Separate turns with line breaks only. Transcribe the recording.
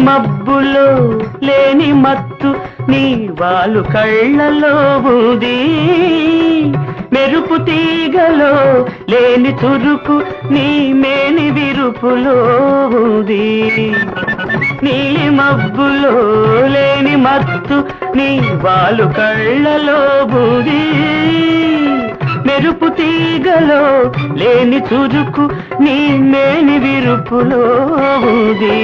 మబ్బులో లేని మత్తు నీ వాలు కళ్ళలో ఉంది, మెరుపు తీగలో లేని చురుకు నీ మేని విరుపులో ఉంది. నీలి మబ్బులో లేని మత్తు నీ వాలు కళ్ళలో ఉంది, మెరుపు తీగలో లేని చురుకు నీ మేని విరుపులో ఉంది.